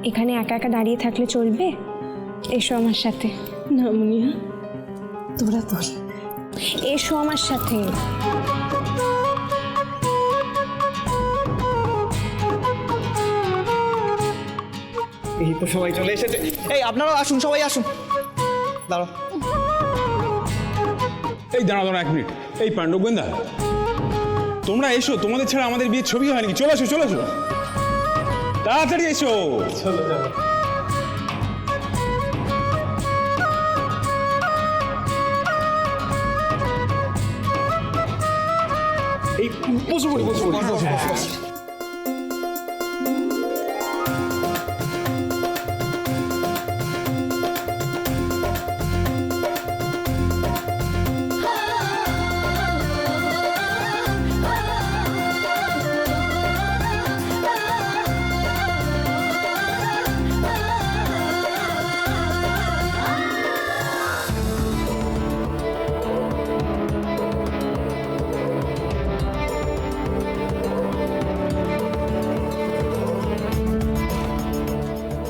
এখানে একা একা দাঁড়িয়ে থাকলে চলবে? এসো আমার সাথে। না মুনিয়া, তোরা তোল। এসো আমার সাথে। এই তো সবাই চলে এসেছে। এই আপনারাও আসুন, সবাই আসুন। দাঁড়াও। এই দাঁড়া দাঁড়া 1 মিনিট। এই পাণ্ডব গোয়েন্দা, তোমরা এসো, তোমাদের ছাড়া আমাদের বিয়ের ছবি হয় নাকি? চলে আসো চলে আসো, তাড়াতাড়ি এসো। চলো চলো। এই বসো বসো বসো বসো।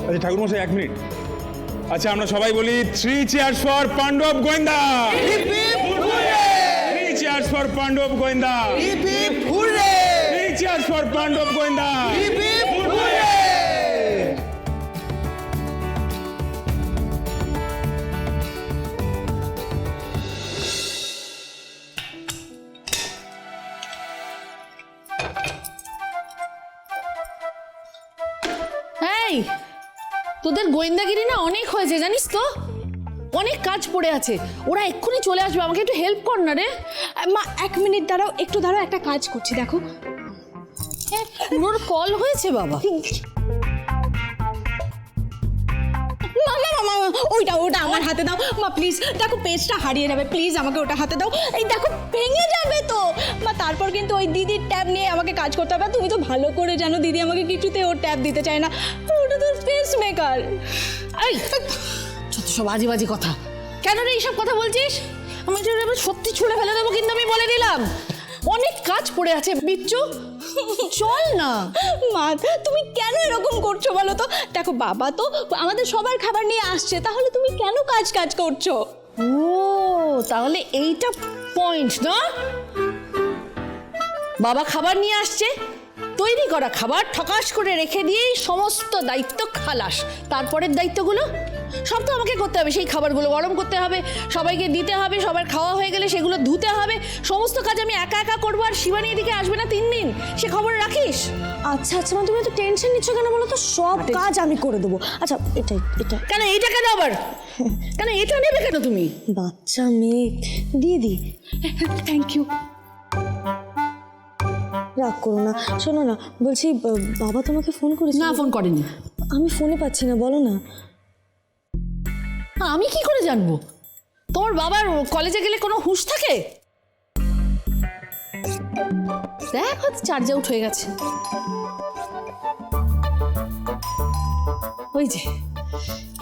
আচ্ছা ঠাকুরমশাই 1 মিনিট। আচ্ছা আমরা সবাই বলি 3 cheers for পাণ্ডব গোয়েন্দা। 3 cheers for পাণ্ডব গোয়েন্দা। 3 cheers for পাণ্ডব গোয়েন্দা। এই তোদের গোয়েন্দাগিরি না অনেক হয়েছে জানিস তো, অনেক কাজ পড়ে আছে, ওরা এক্ষুনি চলে আসবে, আমাকে একটু হেল্প কর না রে। মা 1 মিনিট দাঁড়াও, একটু দাঁড়াও, একটা কাজ করছি দেখো। ওর কল হয়েছে বাবা। ওইটা ওটা আমার হাতে দাও মা প্লিজ। দেখো পেজটা হারিয়ে যাবে, প্লিজ আমাকে ওটা হাতে দাও। এই দেখো ভেঙে যাবে তো মা, তারপর কিন্তু ওই দিদির ট্যাব নিয়ে আমাকে কাজ করতে হবে। তুমি তো ভালো করে জানো দিদি আমাকে কিছুতে ওর ট্যাব দিতে চায় না, ওটা তো পেস মেকার। এই যত সব বাজি বাজি কথা, কেন রে এইসব কথা বলছিস? আমি তো এবার সত্যি ছুঁড়ে ফেলে দেবো, কিন্তু আমি বলে দিলাম অনেক কাজ পড়ে আছে। বিচ্ছু চল না। মা তুমি কেন এরকম করছো বলো তো? দেখো বাবা তো আমাদের সবার খাবার নিয়ে আসছে, তাহলে তুমি কেন কাজ কাজ করছো? ও তাহলে এইটা পয়েন্ট না? বাবা খাবার নিয়ে আসছে, তৈরি করা খাবার ঠকাস করে রেখে দিয়েই সমস্ত দায়িত্ব খালাস। তারপরের দায়িত্বগুলো সব তো আমাকে করতে হবে। সেই খাবারগুলো গরম করতে হবে, সবাইকে দিতে হবে, সবার খাওয়া হয়ে গেলে সেগুলো ধুতে হবে। সমস্ত কাজ আমি একা একা করবো, আর শিবানী এদিকে আসবে না 3 দিন, সে খবর রাখিস? আচ্ছা আচ্ছা মা, তুমি তো টেনশন নিচ্ছ কেন বলো তো? সব কাজ আমি করে দেবো। আচ্ছা এটা এটা কেন এইটা কেন আবার? কেন এটা নেবে কেন তুমি? বাচ্চা মেয়ে দিয়ে দি। Thank you. রাগ করো না, শোনো না বলছি, বাবা তোমাকে ফোন করেছে? না, ফোন করেনি। আমি ফোনে পাচ্ছি না, বলো না। আমি কি করে জানবো? তোমার বাবার কলেজে গেলে কোনো হুঁশ থাকে? দেখ চার্জ আউট হয়ে গেছে। ওই যে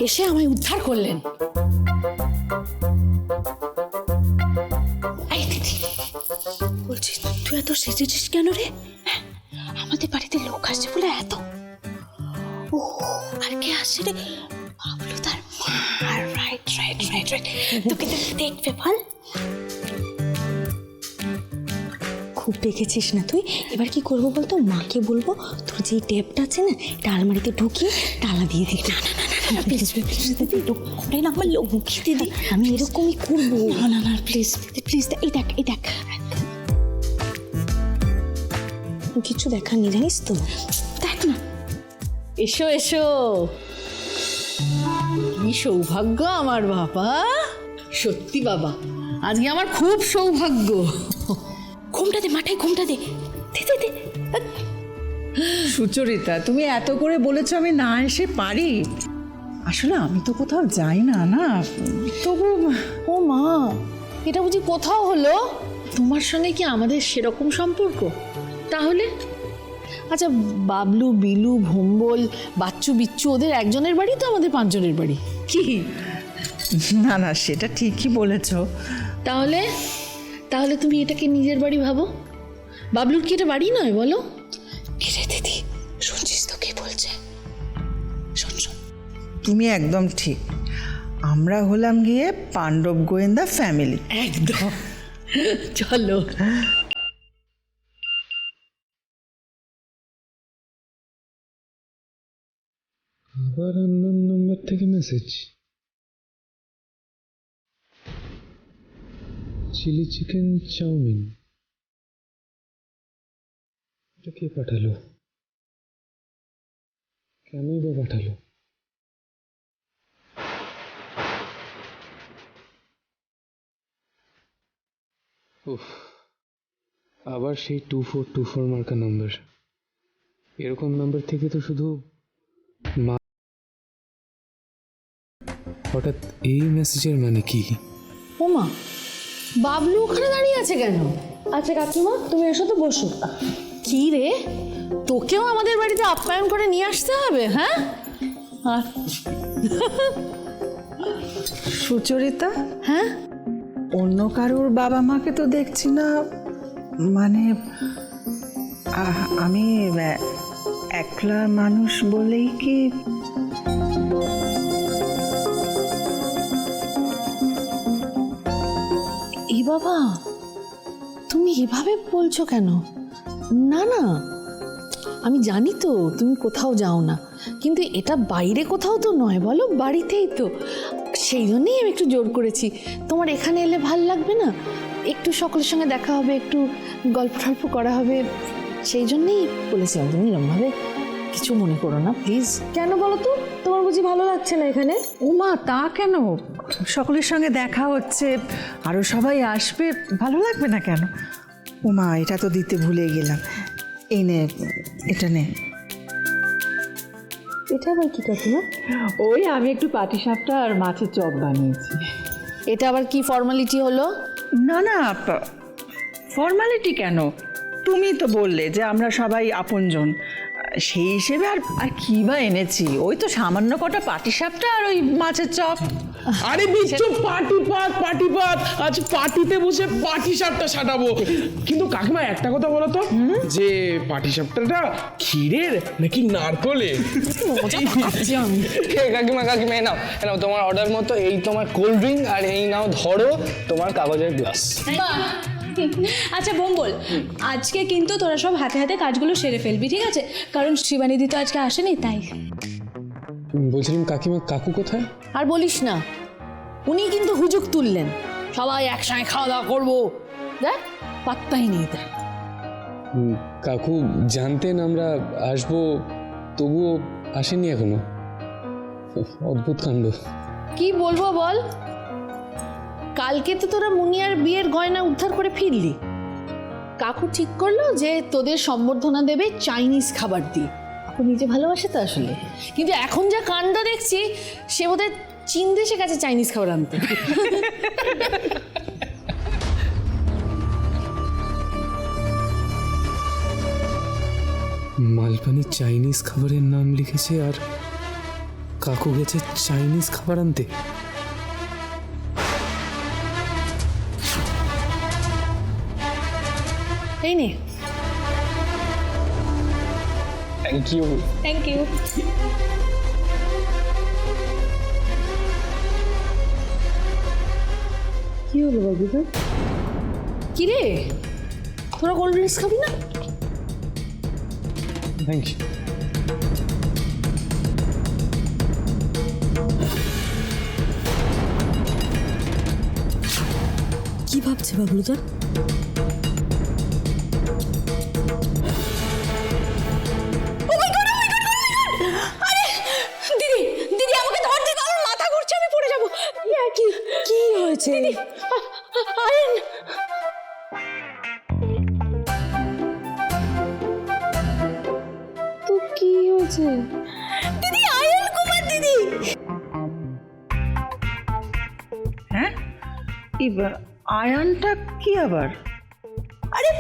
এসে আমায় উদ্ধার করলেন। এই দিদি বলছি, তুই এত সেজেছিস কেন রে? আমাদের বাড়িতে লোক আসছে বলে এত। ও আর কে আসছে রে? বাবলু তার মা। Right right right right. তোকে দেখবে বল। খুব দেখেছিস না তুই? এবার কি করবো বলতো? মাকে বলবো তোর যে ট্যাপটা আছে না, এটা আলমারিতে ঢুকিয়ে তালা দিয়ে দিতে। না না না না প্লিজ প্লিজ দিদি, করে না আমার লোক দিদি, আমি এরকমই করবো। না না না প্লিজ প্লিজ। এই দেখ এই দেখ, কিছু দেখার নেই জানিস তো, দেখ না। এসো এসো, কি সৌভাগ্য আমার বাবা। সত্যি বাবা, আজকে আমার খুব সৌভাগ্য। ঘুমটা দে মাঠায়, ঘুমটা দে দে দে দে। সুচরিতা, তুমি এত করে বলেছো আমি না এসে পারি? আসলে আমি তো কোথাও যাই না না, তবু। ও মা, এটা বুঝি কোথাও হলো? তোমার সঙ্গে কি আমাদের সেরকম সম্পর্ক? তাহলে আচ্ছা, বাবলু, বিলু, ভম্বল, বাচ্চু, বিচ্চু, ওদের একজনের বাড়ি তো আমাদের 5 জনের বাড়ি। কি? না না, সেটা ঠিকই বলেছো। তাহলে তাহলে তুমি এটাকে নিজের বাড়ি ভাবো। বাবলুর কি এটা বাড়ি নয় বলো? রে দিদি, শুনছিস তো কি বলছে? শোন শোন। তুমি একদম ঠিক, আমরা হলাম গিয়ে পাণ্ডব গোয়েন্দা ফ্যামিলি। একদম, চলো। আবার আননোন নাম্বার থেকে মেসেজ। চিলি চিকেন চাউমিন, এটা কে পাঠালো? কেনই বা পাঠালো? উফ, আবার সেই 2424 মার্কা নাম্বার। এরকম নাম্বার থেকে তো শুধু মা। হঠাৎ এই মেসেজের মানে কি? ওমা, বাবলু ওখানে দাঁড়িয়ে আছে কেন? আচ্ছা কাকিমা, তুমি এসো তো, বসো। কি রে, তোকেও আমাদের বাড়িতে আপ্যায়ন করে নিয়ে আসতে হবে? হ্যাঁ, আর সুচরিতা, হ্যাঁ, অন্য কারোর বাবা মাকে তো দেখছি না, মানে আমি একলা মানুষ বলেই কি? এই বাবা, তুমি এভাবে বলছো কেন? না না, আমি জানি তো তুমি কোথাও যাও না, কিন্তু এটা বাইরে কোথাও তো নয়, বলো, বাড়িতেই তো। সেই জন্যই আমি একটু জোর করেছি। তোমার এখানে এলে ভাল লাগবে না? একটু সকলের সঙ্গে দেখা হবে, একটু গল্প টল্প করা হবে, সেই জন্যই বলেছিলাম। তুমি এরকমভাবে কিছু মনে করো না প্লিজ। কেন বলো তো, তোমার বুঝি ভালো লাগছে না এখানে? ওমা, তা কেন? সকলের সঙ্গে দেখা হচ্ছে, আরো সবাই আসবে, ভালো লাগবে না কেন? ওমা, এটা তো দিতে ভুলে গেলাম। এই নে, এটা নে। এটা আবার কি কাকিমা? ওই আমি একটু পাটিসাপটা আর মাছের চপ বানিয়েছি। এটা আবার কি ফর্মালিটি হলো? না না, ফর্মালিটি কেন? তুমি তো বললে যে আমরা সবাই আপনজন, সেই হিসেবে আর কি বা এনেছি? ওই তো সামান্য কটা পাটিসাপটা আর ওই মাছের চপ। আরে বিচ্ছু, পাটিপাত আজ পার্টিতে বসে পাটি সাপটা সাটাবো। কিন্তু কাকিমা একটা কথা বলো তো, যে পাটি সাপটাটা ক্ষীরের নাকি নারকলের? কাকিমা কাকিমা, এই নাও এই নাও তোমার অর্ডার মতো, এই তোমার কোল্ড ড্রিঙ্ক, আর এই নাও ধরো তোমার কাগজের গ্লাস। আচ্ছা বোম্বল, আজকে কিন্তু তোরা সব হাতে হাতে কাজগুলো সেরে ফেলবি, ঠিক আছে? কারণ শিবানিদি তো আজকে আসেনি, তাই। বলছিলাম কাকিমা, কাকু কোথায়? আর বলিস না, উনি কিন্তু হুজুক তুললেন, সবাই একসঙ্গে খাওয়া দাওয়া করবো, দেখ পাত্তাই নেই তার। কাকু জানতেন আমরা আসবো, তবুও আসেনি এখনো। অদ্ভুত কাণ্ড। কি বলবো বল, কালকে তো তোরা মুনিয়ার বিয়ের গয়না উদ্ধার করে ফিরলি। কাকু ঠিক করলো যে তোদের সম্বর্ধনা দেবে চাইনিজ খাবার দিয়ে। কাকু নিজে ভালোবাসে তো আসলে, কিন্তু এখন যা কাণ্ড দেখছি, সে বোধহয় চীন দেশে গেছে চাইনিজ খাবার আনতে। মালপানি চাইনিজ খাবারের নাম লিখেছে, আর কাকু গেছে চাইনিজ খাবার আনতে। এই নে। Thank you. Thank you. কি হলো বাবুদা? কি রে, তোরা কোল্ড ড্রিঙ্কস খাবি না? Thank you. কি ভাবছে বাবলুদা? দিদি, দিদি আমাকে ধরতে দাও, আমার মাথা ঘুরছে, আমি পড়ে যাবো। কি কি হয়েছে? আয়ন, তো কি হয়েছে? দিদি, আয়ন কুমার দিদি। হ্যাঁ, আয়ানটা কি আবার? আরে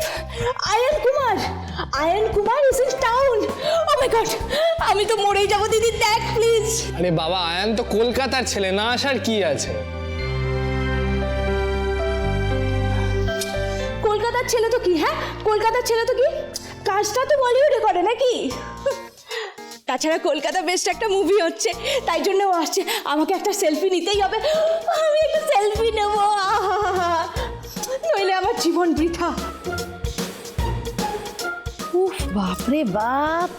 Ayan Kumar, Ayan Kumar is in town. Oh my god, আমি তো মরেই যাবো। দিদি দেখ প্লিজ। আরে বাবা, আয়ান তো কলকাতার ছেলে, না আসার কি আছে? কলকাতার ছেলে তো কি? হ্যাঁ, কলকাতার ছেলে তো কি, কাজটা তো বলিউডে করে নাকি? তাছাড়া কলকাতা বেস্ট একটা মুভি হচ্ছে, তাই জন্য ও আসছে। আমাকে একটা সেলফি নিতেই হবে, আমি একটা সেলফি নেব, নইলে আমার জীবন বৃথা। উফ বাপরে বাপ,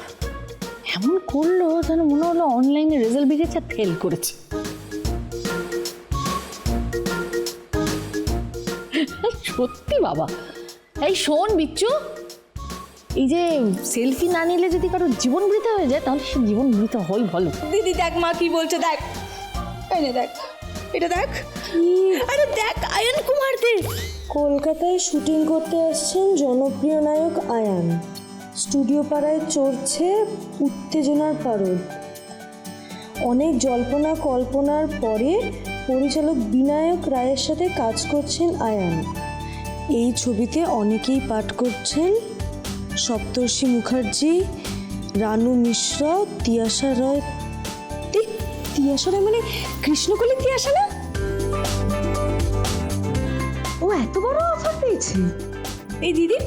এমন করলো যেন মনে হলো অনলাইনে রেজাল্ট বেরিয়েছে আর ফেল করেছে। সত্যি বাবা। এই শোন বিচ্ছু, এই যে সেলফি না নিলে যদি কারোর জীবন বৃথা হয়ে যায় তাহলে সে জীবন বৃথা হয় ভালো। দিদি দেখ মা কি বলছে, দেখ এনে দেখ, এটা দেখ, আরে দেখ আয়ন কুমার দে কলকাতায় শুটিং করতে আসছেন জনপ্রিয় নায়ক আয়ান। স্টুডিও পাড়ায় চড়ছে উত্তেজনার পারদ। অনেক জল্পনা কল্পনার পরে পরিচালক বিনায়ক রায়ের সাথে কাজ করছেন আয়ান। এই ছবিতে অনেকেই পাঠ করছেন সপ্তর্ষি মুখার্জি, রানু মিশ্র, তিয়াশা রয়। তিয়াশা রয় মানে কৃষ্ণকলির তিয়াশা না? ও এত বড় অফার পেয়েছে। এই দিদি,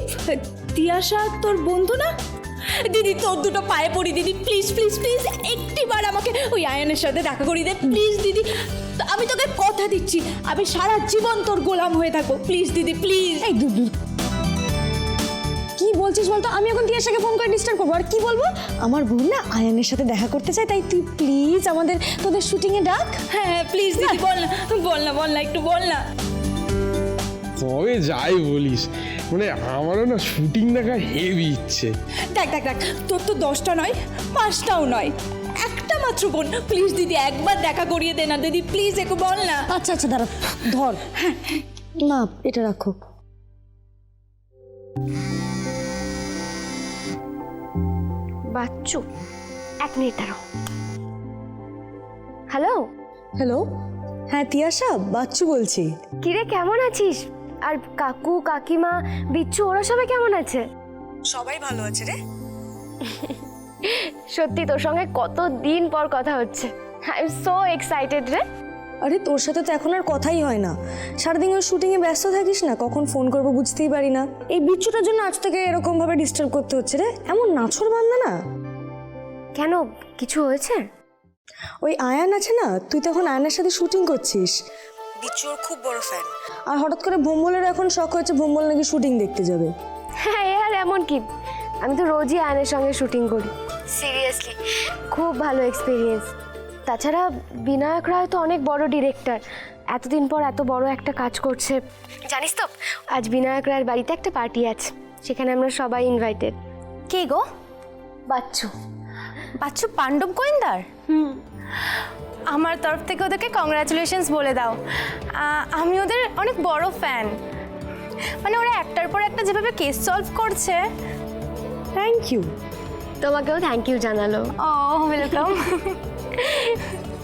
তিয়াশা তোর বন্ধু না? দিদি তোর দুটো পায়ে পড়ি দিদি, প্লিজ প্লিজ প্লিজ একটিবার আমাকে ওই আয়নের সাথে দেখা করিয়ে দে প্লিজ দিদি। আমি তোকে কথা দিচ্ছি, আমি সারা জীবন তোর গোলাম হয়ে থাকবো, প্লিজ দিদি প্লিজ। এই দূর কি বলছিস বলতো? আমি এখন তিয়াশাকে ফোন করে ডিস্টার্ব করবো? আর কি বলবো? আমার বোন না আয়ানের সাথে দেখা করতে চাই, তাই তুই প্লিজ তোদের শুটিংয়ে ডাক। হ্যাঁ প্লিজ দিদি, বল না বল না বল না, একটু বল না। তবে যাই বলিস, মানে আমারও না শুটিং দেখা হেভি ইচ্ছে। দেখ দেখ দেখ, তোর তো 10টা নয় 5টাও নয়, একটা মাত্র বোন, প্লিজ দিদি একবার দেখা করিয়ে দে না দিদি, প্লিজ একটু বল না। আচ্ছা আচ্ছা দাঁড়া, ধর না এটা রাখো। বাচ্চু, 1 মিনিট দাঁড়াও। হ্যালো হ্যালো, হ্যাঁ তিয়াশা, বাচ্চু বলছি। কিরে, কেমন আছিস? আর কাকু কাকিমা বিচ্ছু ওরা সবাই কেমন আছে? সবাই ভালো আছে রে। সত্যি তোর সঙ্গে কতদিন পর কথা হচ্ছে, আই এম সো এক্সাইটেড রে। আরে তোর সাথে তো এখন আর কথাই হয় না, সারাদিন ওই শুটিংয়ে ব্যস্ত থাকিস না, কখন ফোন করবো বুঝতেই পারি না। এই বিচ্ছুটার জন্য আজ থেকে এরকম ভাবে ডিস্টার্ব করতে হচ্ছে রে। এমন নাছর বান্দা না। কেন, কিছু হয়েছে? ওই আয়ান আছে না, তুই তখন আয়ানের সাথে শুটিং করছিস, বিচ্ছু ওর খুব বড় ফ্যান। আর হঠাৎ করে ভোম্বলের এখন শখ হয়েছে ভোম্বল নাকি শুটিং দেখতে যাবে। হ্যাঁ আর এমন কি, আমি তো রোজই আয়নের সঙ্গে শুটিং করি। সিরিয়াসলি খুব ভালো এক্সপিরিয়েন্স। তাছাড়া বিনায়ক রায় তো অনেক বড় ডিরেক্টর, এতদিন পর এত বড় একটা কাজ করছে। জানিস তো আজ বিনায়ক রায়ের বাড়িতে একটা পার্টি আছে, সেখানে আমরা সবাই ইনভাইটেড। কে গো? বাচ্চু। বাচ্চু পাণ্ডব গোয়েন্দার? আমার তরফ থেকে ওদেরকে কংগ্রাচুলেশনস বলে দাও। আমি ওদের অনেক বড় ফ্যান। মানে ওরা একটার পর একটা যেভাবে কেস সলভ করছে। Thank you. তোমাকেও থ্যাংক ইউ জানালো। Oh welcome.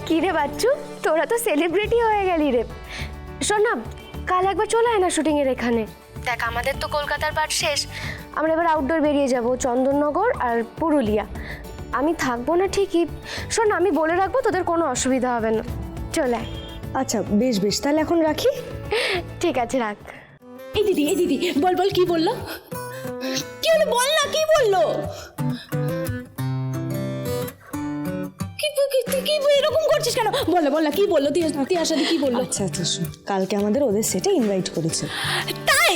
কী রে বাচ্চু, তোরা তো সেলিব্রিটি হয়ে গেলি রে। শোন না, কাল একবার চলে আয় না শুটিংয়ের এখানে। দেখ আমাদের তো কলকাতার পার্ট শেষ, আমরা এবার আউটডোর বেরিয়ে যাব, চন্দননগর আর পুরুলিয়া। আমি থাকবো না ঠিকই, শোন আমি বলে রাখবো, তোদের কোনো অসুবিধা হবে না, চলে আয়। আচ্ছা বেশ বেশ, তাহলে এখন রাখি। ঠিক আছে রাখ। এই দিদি বল বল, কি বললো? কি হলো বল না, কি বললো? কি এরকম করছিস কেন? বল না কি বললো? তিয়াশা দি কি বললো? আচ্ছা আচ্ছা শোন, কালকে আমাদের ওদের সেটে ইনভাইট করেছে। তাই?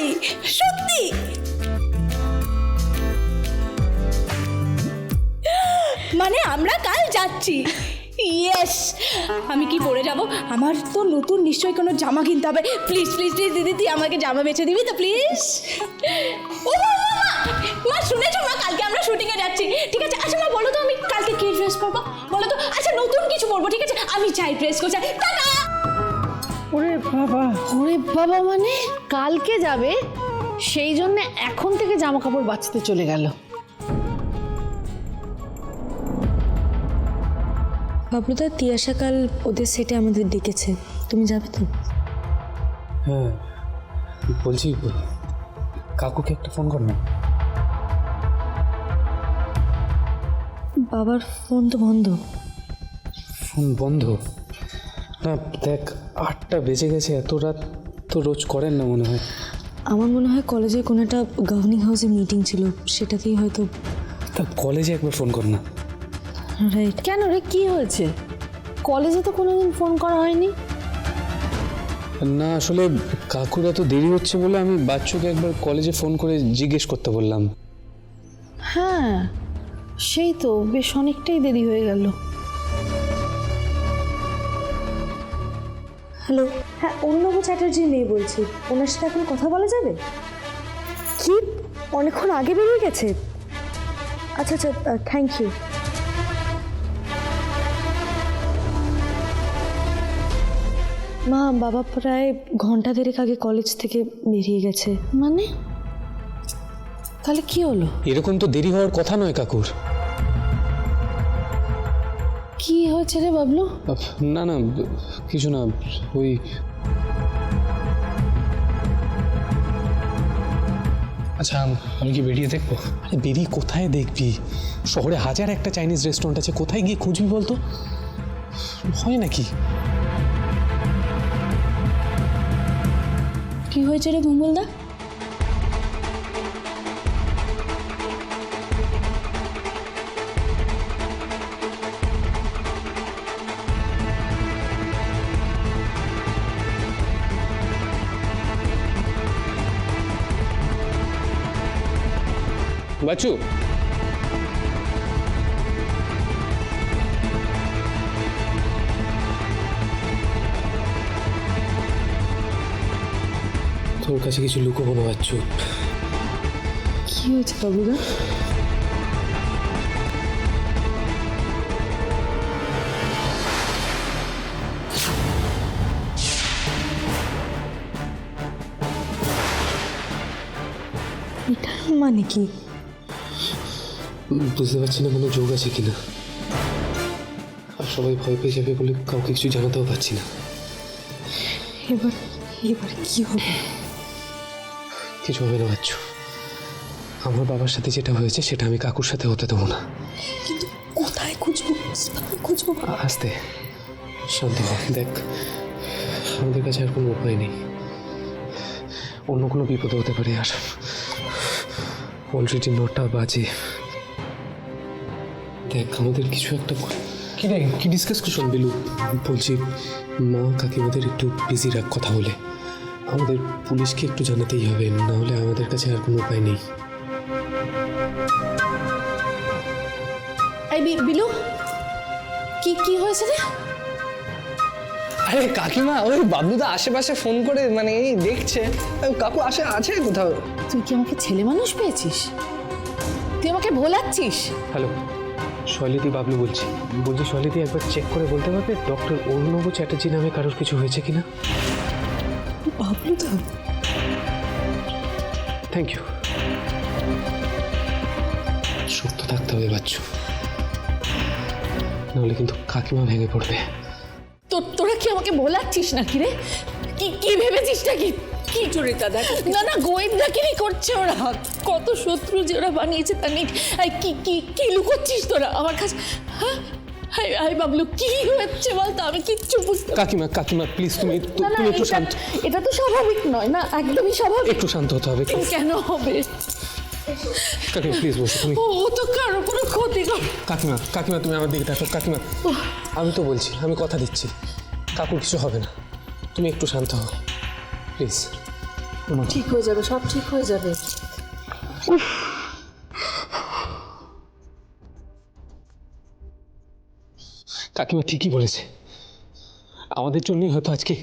সত্যি? মানে আমরা কাল যাচ্ছি? ইয়েস। আমি কি পরে যাব? আমার তো নতুন নিশ্চয়ই কোনো জামা কিনতে হবে। প্লিজ প্লিজ প্লিজ দিদি, তুই আমাকে জামা বেছে দিবি তো প্লিজ? ও মা, শুনেছো মা, কালকে আমরা শুটিংয়ে যাচ্ছি, ঠিক আছে? আচ্ছা মা বলো তো আমি কালকে কি ড্রেস পরবো বলো তো? আচ্ছা নতুন কিছু পরবো, ঠিক আছে? আমি চাই ড্রেস করতে। টাটা। ওরে বাবা, মানে কালকে যাবে সেই জন্য এখন থেকে জামা কাপড় বাঁচতে চলে গেল। বাবলুদা, তিয়াশা কাল ওদের সেটে আমাদের ডেকেছে, তুমি যাবে তো? হ্যাঁ বলছি, কাকুকে একটা ফোন কর না। বাবার ফোন তো বন্ধ। ফোন বন্ধ? না দেখ, 8টা বেজে গেছে, এত রাত তো রোজ করেন না মনে হয়। আমার মনে হয় কলেজে কোনো একটা গভর্নিং হাউসে মিটিং ছিল, সেটাতেই হয়তো। তা কলেজে একবার ফোন কর না। রাইট। কেন রে, কি হয়েছে? কলেজে তো কোনোদিন ফোন করা হয়নি। না আসলে কাকুর এত দেরি হচ্ছে বলে আমি বাচ্চুকে একবার কলেজে ফোন করে জিজ্ঞেস করতে বললাম। হ্যাঁ, সেই তো বেশ অনেকটাই দেরি হয়ে গেল। হ্যালো, হ্যাঁ অর্ণব চ্যাটার্জির মেয়ে বলছি, ওনার সাথে এখন কথা বলা যাবে? কি অনেকক্ষণ আগে বেরিয়ে গেছে? আচ্ছা আচ্ছা, থ্যাংক ইউ। মা, বাবা প্রায় ঘন্টা দেড়েক আগে কলেজ থেকে বেরিয়ে গেছে। মানে তাহলে কি হলো? এরকম তো দেরি হওয়ার কথা নয় কাকুর। কি হয়েছে রে বাবলু? না না কিছু না, ওই আচ্ছা আমি কি বেরিয়ে দেখবো? আরে বেরিয়ে কোথায় দেখবি? শহরে হাজার একটা চাইনিজ রেস্টুরেন্ট আছে, কোথায় গিয়ে খুঁজবি বলতো? হয় নাকি? কি হয়েছে রে মঙ্গলদা? বাচ্চু, তোর কাছে কিছু লুকোবো না বাচ্চু। কি হয়েছে বাবুদা? এটা মানে কি? বুঝতে পারছি না কোনো যোগ আছে কিনা, আর সবাই ভয় পেয়ে যাবে বলে কাউকে কিছু জানাতেও পারছি না। এবার এবার কি হবে? কিছু হবে না বাচ্চু, আমার বাবার সাথে যেটা হয়েছে সেটা আমি কাকুর সাথে হতে দেবো না। কিন্তু কোথায় খুঁজবো? কিভাবে খুঁজবো? আস্তে শান্ত হ, দেখ আমাদের কাছে আর কোনো উপায় নেই, অন্য কোনো বিপদ হতে পারে। আর অলরেডি 9টা বাজে। দেখ আমাদের কিছু একটা কি রে, কি ডিসকাস করছো? বিলু বলছি মা কাকিমাদের একটু বিজি রাখ কথা বলে, আমাদের পুলিশকে একটু জানাতেই হবে, না হলে আমাদের কাছে আর কোনো উপায় নেই। এই বিলু, কি কি হয়েছে রে? আরে কাকিমা, ওই বাবলুদা আশেপাশে ফোন করে মানে এই দেখছে কাকু আছে কোথাও। তুই কি আমাকে ছেলে মানুষ পেয়েছিস? তুই আমাকে ভোলাচ্ছিস? হ্যালো, শৈলীদি বাবলু বলছি। শৈলীদি একবার চেক করে বলতে পারবে ডক্টর অর্ণব চ্যাটার্জি নামে কারোর কিছু হয়েছে কিনা? বাবলুদা, থ্যাংক ইউ। শক্ত থাকতে হবে বাচ্চু, নাহলে কিন্তু কাকিমা ভেঙে পড়বে। তোরা কি আমাকে ভোলাচ্ছিস নাকি রে? কি ভেবেছিস নাকি? কি চরিতা দেখ না, গোয়েন্দাগিরি করছে ওরা। কত শত্রু যে ওরা বানিয়েছে তা নেই। কি লুকোচ্ছিস তোরা আমার কাছে? হ্যাঁ হাই বাবলু, কি হচ্ছে বলতো? আমি কিচ্ছু বুঝতে। কাকিমা প্লিজ তুমি একটু শান্ত। এটা তো স্বাভাবিক নয় না, একদমই স্বাভাবিক। একটু শান্ত হতে হবে। কেন হবে? কাকিমা প্লিজ বসো তুমি। ও তো কারো কোনো ক্ষতি কর। কাকিমা তুমি আমার দিকে দেখো। কাকিমা আমি তো বলছি, আমি কথা দিচ্ছি কাকুর কিছু হবে না, তুমি একটু শান্ত হও প্লিজ। ঠিক হয়ে যাবে, সব ঠিক হয়ে যাবে। কাকিমা ঠিকই বলেছে, আমাদের জন্যই হয়তো আজকে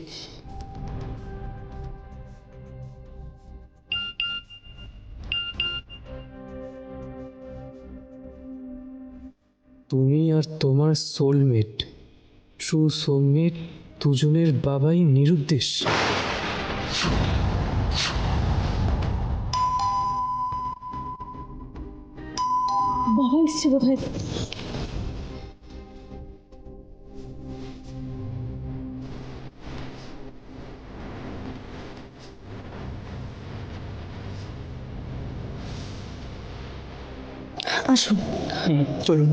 তুমি আর তোমার সোলমেট, ট্রু সোলমেট, দুজনের বাবাই নিরুদ্দেশ। বাবা এসছে বোধ হয়। আসুন। চলুন।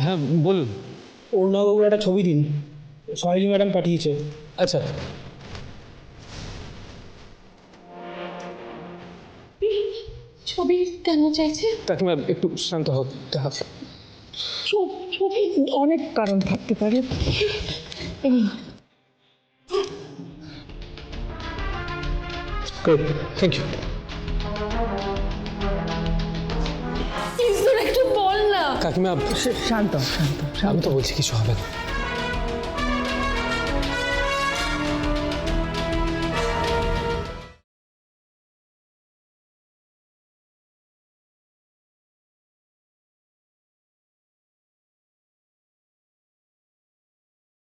হ্যাঁ বলুন। অরুণবাবুর একটা ছবি দিন, সহেলি ম্যাডাম পাঠিয়েছে। আচ্ছা ছবি কেন চাইছে? কাকিমা একটু শান্ত হোক। ছবি অনেক কারণ থাকতে পারে। Thank you. প্লিজ তোরা একটু বল না। কাকিমা শান্ত শান্ত আমি তো বলছি কিছু হবে না।